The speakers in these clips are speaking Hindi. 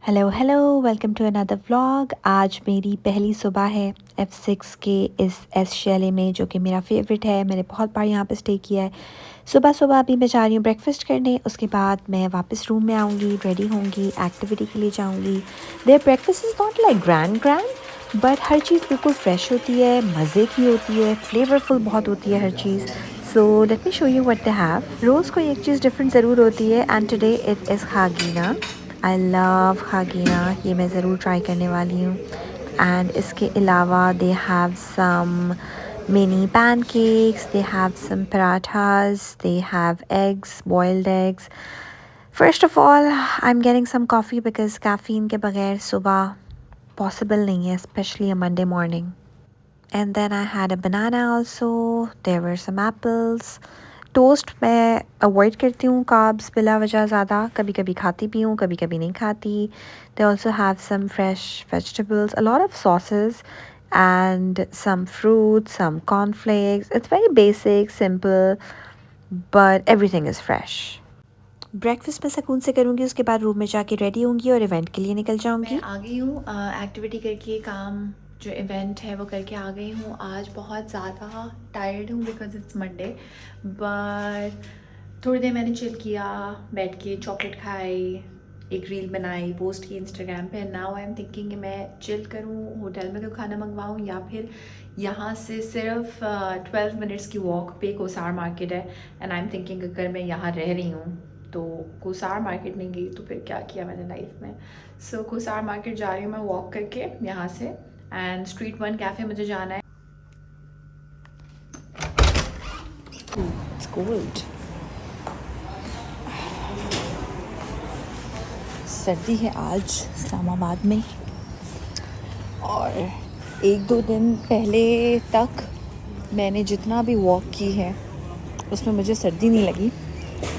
Hello hello, welcome to another vlog. आज मेरी पहली सुबह है F6 के इस एस शैले में, जो कि मेरा फेवरेट है। मैंने बहुत बार यहाँ पे स्टे किया है। सुबह सुबह अभी मैं जा रही हूँ ब्रेकफास्ट करने। उसके बाद मैं वापस रूम में आऊँगी, रेडी होंगी, एक्टिविटी के लिए जाऊँगी। There breakfast is not like grand but हर चीज़ बिल्कुल फ्रेश होती है, मज़े की होती है, फ्लेवरफुल बहुत होती है हर चीज़। So let me show you what they have. रोज़ कोई एक चीज़ डिफरेंट ज़रूर होती है and today it is khagina. I love khagina, ये मैं ज़रूर ट्राई करने वाली हूँ। एंड इसके अलावा they have some mini pancakes, they have some parathas, they have eggs, boiled eggs. First of all, I'm getting some coffee because caffeine के बगैर सुबह possible नहीं है, especially a Monday morning. And then I had a banana also. There were some apples. Toast मैं अवॉइड करती हूँ कार्ब्स बिला वजह ज़्यादा। कभी कभी खाती भी हूँ, कभी कभी नहीं खाती। They also have some fresh vegetables, a lot of sauces and some fruits, some cornflakes. It's very basic, simple, but everything is fresh. Breakfast मैं सुकून से करूँगी, उसके बाद रूम में जाके रेडी होंगी और इवेंट के लिए निकल जाऊँगी। मैं आ गई हूँ एक्टिविटी करके, काम जो इवेंट है वो करके आ गई हूँ। आज बहुत ज़्यादा टायर्ड हूँ बिकॉज इट्स मंडे, बट थोड़ी देर मैंने चिल किया, बैठ के चॉकलेट खाई, एक रील बनाई, पोस्ट की इंस्टाग्राम पे। नाउ आई एम थिंकिंग कि मैं चिल करूँ, होटल में कोई खाना मंगवाऊँ या फिर यहाँ से सिर्फ 12 मिनट्स की वॉक पे कोसार मार्केट है। एंड आई एम थिंकिंग अगर मैं यहाँ रह रही हूँ तो कोसार मार्केट नहीं गई तो फिर क्या किया मैंने लाइफ में। सो कोसार मार्केट जा रही हूँ मैं वॉक करके यहाँ से। एंड स्ट्रीट वन कैफ़े मुझे जाना है। इट्स कोल्ड, सर्दी है आज इस्लामाबाद में। और एक दो दिन पहले तक मैंने जितना भी वॉक की है उसमें मुझे सर्दी नहीं लगी,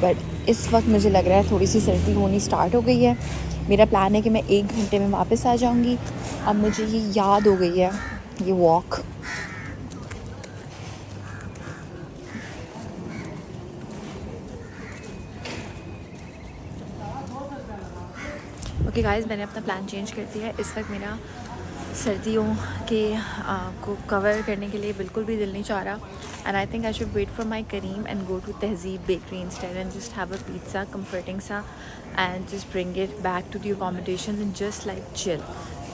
बट इस वक्त मुझे लग रहा है थोड़ी सी सर्दी होनी स्टार्ट हो गई है। मेरा प्लान है कि मैं 1 घंटे में वापस आ जाऊंगी। अब मुझे ये याद हो गई है, ये वॉक। ओके गाइस, मैंने अपना प्लान चेंज कर दिया है। इस वक्त मेरा सर्दियों के को कवर करने के लिए बिल्कुल भी दिल नहीं चाह रहा। And I think I should wait for my Karim and go to Tehzeeb bakery instead and just have a pizza comforting सा and just bring it back to the accommodation and just like chill.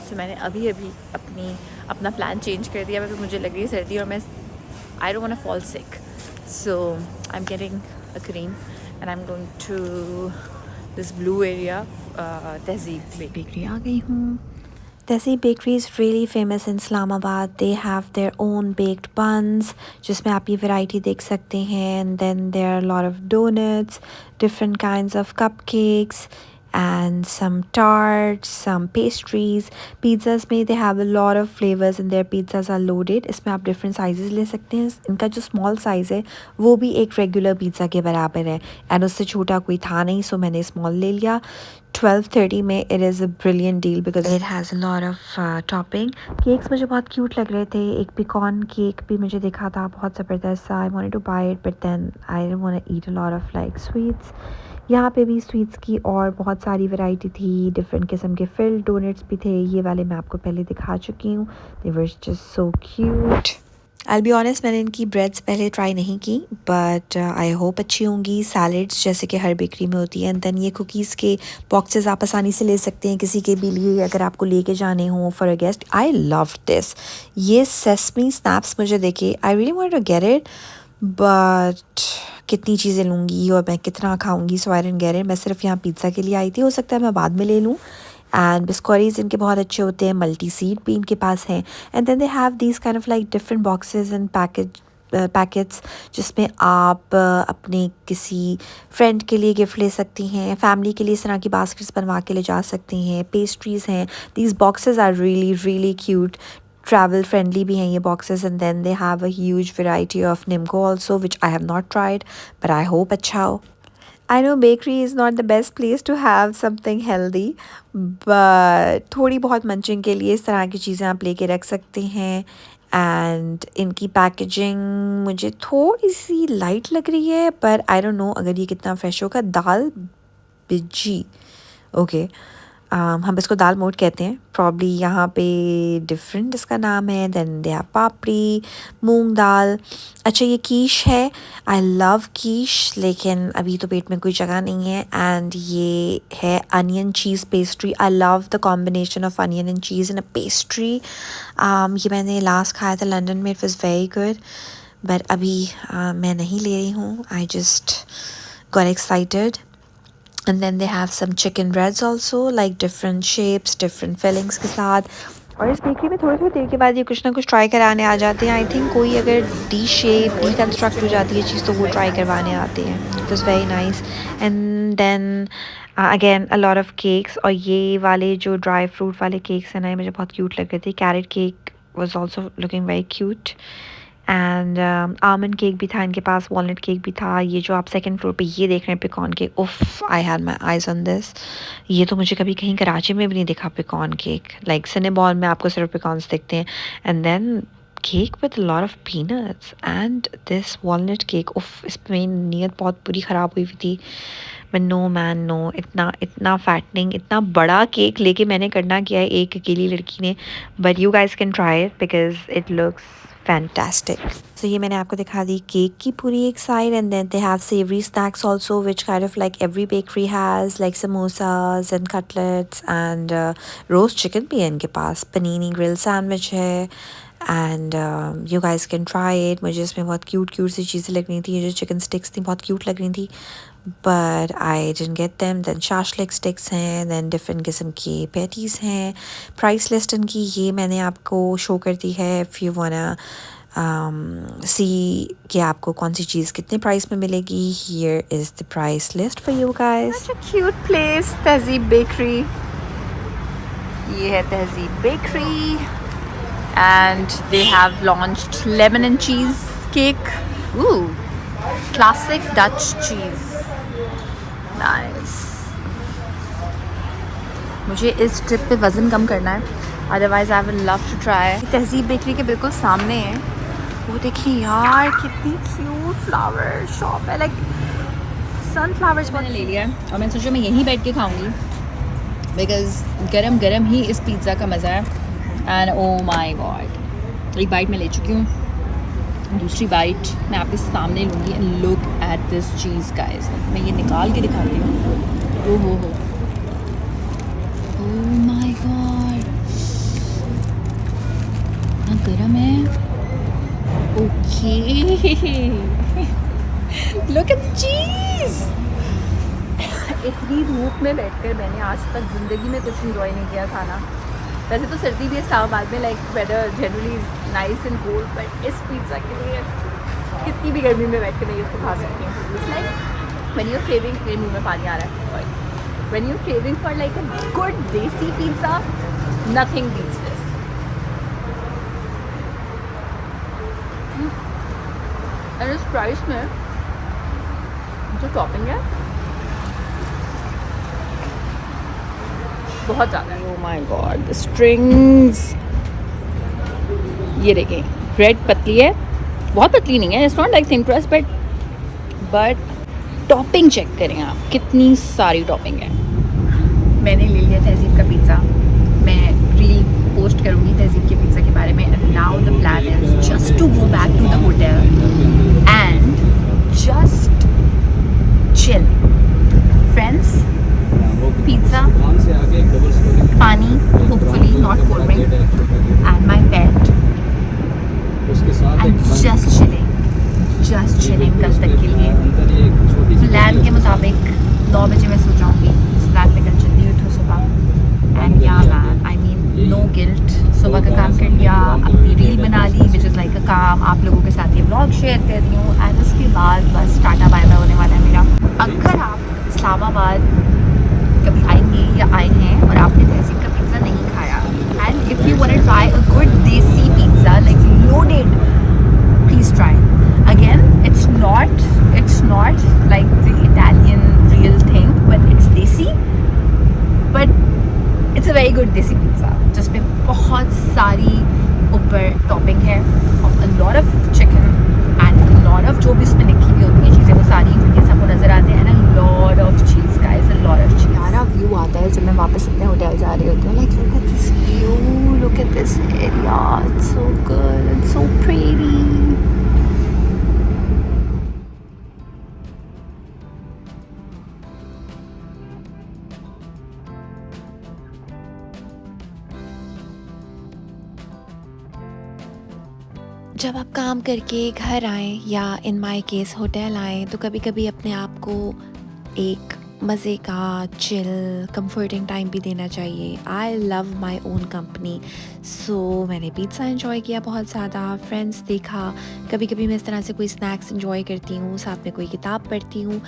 So मैंने अभी अपना प्लान चेंज कर दिया क्योंकि मुझे लग रही है सर्दी और मैं I don't want to fall sick. So I am getting a Careem and I am going to this Blue Area, Tehzeeb bakery आ गई हूँ। Tehzeeb Bakery is really famous in Islamabad. They have their own baked buns, जिसमें आप ये variety देख सकते हैं. And then there are a lot of donuts, different kinds of cupcakes, and some tarts, some pastries. Pizzas में they have a lot of flavors and their pizzas are loaded. इसमें आप different sizes ले सकते हैं. इनका जो small size है वो भी एक regular pizza के बराबर है, and उससे छोटा कोई था नहीं, so मैंने small ले लिया। 12:30 में it is a brilliant deal because it has a lot of topping. Cakes मुझे बहुत क्यूट लग रहे थे। एक पिकॉन केक भी मुझे दिखा था, बहुत ज़बरदस्त सा। I wanted to buy it but then I didn't want to eat a lot of like sweets. यहाँ पे भी स्वीट्स की और बहुत सारी वैरायटी थी, डिफरेंट किस्म के फिल्ड डोनट्स भी थे। ये वाले मैं आपको पहले दिखा चुकी हूँ। They were just so cute. I'll be honest, मैंने इनकी ब्रेड्स पहले ट्राई नहीं की, बट आई होप अच्छी होंगी। सैलड्स जैसे कि हर बेकरी में होती है। एंड देन ये कुकीज़ के बॉक्सेस आप आसानी से ले सकते हैं किसी के भी लिए, अगर आपको लेके जाने हों for a guest. I love this. ये सेसमी स्नैप्स मुझे देखे, I really want to get it, but कितनी चीज़ें लूँगी और मैं कितना खाऊंगी, so I didn't get it. मैं सिर्फ यहाँ पिज़्ज़ा के लिए आई थी, हो सकता है मैं बाद में ले लूँ। एंड बिस्कॉरीज इनके बहुत अच्छे होते हैं, मल्टी सीड भी इनके पास हैं। And then they have these kind of like different boxes and packets जिसमें आप अपने किसी फ्रेंड के लिए गिफ्ट ले सकती हैं, फैमिली के लिए इस तरह की बास्केट्स बनवा के ले जा सकती हैं। पेस्ट्रीज़ हैं, these boxes are really really cute, travel friendly भी हैं ये boxes. And then they have a huge variety of Nimco also, which I have not tried, but I hope अच्छा हो। I know bakery is not the best place to have something healthy, but थोड़ी बहुत मंचिंग के लिए इस तरह की चीज़ें आप लेके रख सकते हैं। एंड इनकी पैकेजिंग मुझे थोड़ी सी लाइट लग रही है, पर आई डोंट नो अगर ये कितना फ्रेश होगा। दाल बिजी, ओके, हम इसको दाल मोठ कहते हैं, प्रॉब्ली यहाँ पे डिफरेंट इसका नाम है। देन दे हैव पापड़ी, मूंग दाल। अच्छा ये कीश है, आई लव कीश, लेकिन अभी तो पेट में कोई जगह नहीं है। एंड ये है onion cheese pastry. I love the combination of onion and cheese in a pastry. ये मैंने लास्ट खाया था लंदन में, it was very good, but अभी मैं नहीं ले रही हूँ। I just got excited. And then they have some chicken breads also, like different shapes, different fillings के साथ। और इस बेकरी में थोड़ी थोड़ी देर के बाद ये कुछ ना कुछ ट्राई कराने आ जाते हैं। आई थिंक कोई अगर डी शेप डिकंस्ट्रक्ट हो जाती है चीज़ तो वो ट्राई करवाने आते हैं। It was very nice. And then again a lot of cakes. और ये वाले जो ड्राई फ्रूट वाले केक्स हैं ना, ये मुझे बहुत क्यूट लग रहे थे। Carrot cake was also looking very cute. And almond cake भी था इनके पास, वॉलनट केक भी था। ये जो आप सेकंड फ्लोर पे ये देख रहे हैं पिकॉन केक, उफ, I had my eyes on this. ये तो मुझे कभी कहीं कराची में भी नहीं दिखा पिकॉन केक। लाइक सिनेबॉल में आपको सिर्फ पिकॉन्स दिखते हैं। And then cake with lot of peanuts and this walnut cake, उफ, इस पर मेरी नीयत बहुत बुरी ख़राब हुई थी। मैं नो मैन नो, इतना इतना फैटनिंग, इतना बड़ा केक लेके मैंने करना किया है एक अकेली लड़की ने। But you guys can try it because it looks fantastic. So ये मैंने आपको दिखा दी केक की पूरी एक side. And then they have savoury snacks also which kind of like every bakery has, like samosas and cutlets and roast chicken भी है इनके पास। पनीनी ग्रिल सैंडविच है and you guys can try it. मुझे इसमें बहुत क्यूट क्यूट सी चीज़ें लग रही थी। ये जो चिकन स्टिक्स थी बहुत क्यूट लग रही थी, but I didn't get them. Then shashlik sticks हैं, दैन डिफरेंट किस्म की पैटीज़ हैं। प्राइस लिस्ट इनकी ये मैंने आपको शो कर दी है, इफ़ यू वाना सी कि आपको कौन सी चीज़ कितने प्राइस में मिलेगी। Here is the price list for you guys. Such a cute place, तहजीब बेकरी। ये है तहजीब bakery and they have launched lemon and cheese cake. Ooh, classic Dutch cheese. Nice. मुझे इस ट्रिप पे वज़न कम करना है, otherwise I will love to try. Tehzeeb bakery के बिल्कुल सामने है, वो देखिए यार कितनी क्यूट फ्लावर शॉप है, लाइक सनफ्लावर्स। मैंने ले लिया है और मैंने सोचा मैं यहीं बैठ के खाऊंगी बिकॉज गरम गरम ही इस पिज़्ज़ा का मज़ा है। एंड ओ माय गॉड, एक बाइट मैं ले चुकी हूँ, दूसरी बाइट मैं आपके सामने लूँगी। And look at this cheese guys, मैं ये निकाल के दिखाती हूँ। ओ हो ओह माय गॉड, इतना गरम है। ओके, लुक एट द चीज़। इतनी धूप में बैठकर मैंने आज तक ज़िंदगी में कुछ इंजॉय नहीं किया खाना। वैसे तो सर्दी भी है इस्लामाबाद में, like weather generally is nice and cold, but इस पिज़्ज़ा के लिए कितनी भी गर्मी में बैठ के मैं इसको खा सकती हूँ। It's like when you are craving, मेरे मुंह में पानी आ रहा है, sorry, when you are craving for like a good desi pizza, nothing beats this. And इस प्राइस में जो टॉपिंग है बहुत ज़्यादा है। Oh my god, the strings, ये देखें, ब्रेड पतली है, बहुत पतली नहीं है, it's not like thin crust, but topping check करें आप, कितनी सारी टॉपिंग है। मैंने ले लिया तहजीब का पिज़्ज़ा, मैं रील पोस्ट करूँगी तहजीब के पिज़्ज़ा के बारे में। And now the plan is just to go back to the hotel and just chill. Friends, pizza, पानी, hopefully not cold drink, and my pet, and just chilling कल तक के लिए। प्लान के मुताबिक 9 बजे मैं सो जाऊँगी, इस प्लान पे कल जल्दी उठो सुबह। And yeah man, I mean no guilt, सुबह का काम कर लिया, अपनी रील बना ली विच इज़ लाइक अ काम, आप लोगों के साथ ये व्लॉग शेयर कर रही हूँ। एंड उसके बाद बस टाटा बाय बाय होने वाला है मेरा। अगर आप इस्लामाबाद कभी आएंगे या आए हैं और आपने तहजीब का पिज़्ज़ा नहीं खाया, and if you want to try a good desi pizza like loaded, please try. Again it's not like the Italian real thing, but it's desi, but it's a very good desi pizza जिसमें बहुत सारी ऊपर टॉपिंग है of a lot of chicken and lot of जो भी उसमें लिखी हुई होती हैं चीज़ें, वो सारी इंग्रीडियंट्स आपको नज़र आते हैं। And a lot of cheese guys, explorer. यारा व्यू आता है जब मैं वापस अपने होटल जा रही होती हूँ, like look at this view, look at this area, it's so good, it's so pretty. जब आप काम करके घर आएँ या इन माय केस होटल आएँ तो कभी कभी अपने आप को एक मज़े का चिल कंफर्टिंग टाइम भी देना चाहिए। I love my own company, so मैंने पिज़्ज़ा इन्जॉय किया बहुत ज़्यादा, फ्रेंड्स देखा, कभी कभी मैं इस तरह से कोई स्नैक्स इन्जॉय करती हूँ, साथ में कोई किताब पढ़ती हूँ।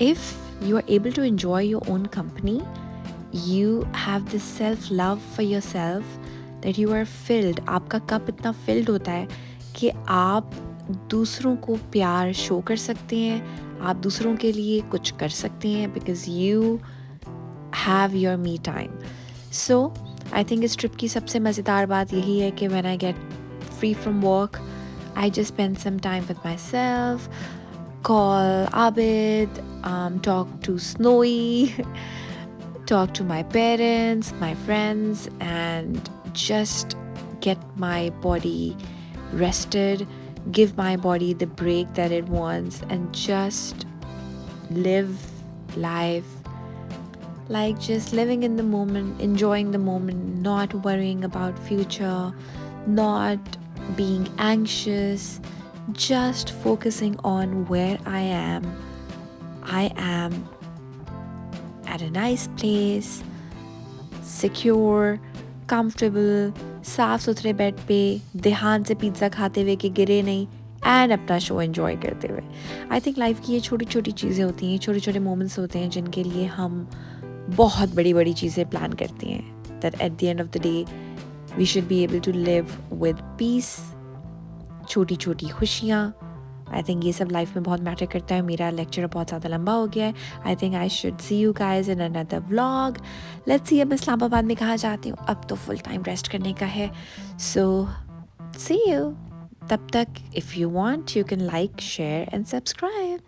If you are able to enjoy your own company, you have this self love for yourself that you are filled, आपका कप इतना filled होता है कि आप दूसरों को प्यार शो कर सकते हैं, आप दूसरों के लिए कुछ कर सकते हैं, because you have your me time. So I think इस ट्रिप की सबसे मज़ेदार बात यही है कि when I get free from work, I just spend some time with myself, call Abid, talk to Snowy, talk to my parents, my friends, and just get my body rested, give my body the break that it wants, and just live life like just living in the moment, enjoying the moment, not worrying about future, not being anxious, just focusing on where I am. I am at a nice place, secure, comfortable, साफ सुथरे बेड पे ध्यान से पिज़्ज़ा खाते हुए कि गिरे नहीं, एंड अपना शो एंजॉय करते हुए। आई थिंक लाइफ की ये छोटी छोटी चीज़ें होती हैं, छोटे छोटे मोमेंट्स होते हैं जिनके लिए हम बहुत बड़ी बड़ी चीज़ें प्लान करते हैं, that at the end of the day we should be able to live with peace, छोटी छोटी खुशियाँ। आई थिंक ये सब लाइफ में बहुत मैटर करता है। मेरा लेक्चर बहुत ज़्यादा लंबा हो गया है। आई think I should see you guys in another vlog. Let's see अब इस्लामाबाद में कहाँ जाती हूँ, अब तो फुल टाइम रेस्ट करने का है। सो सी यू, तब तक if you want you can like, share and subscribe.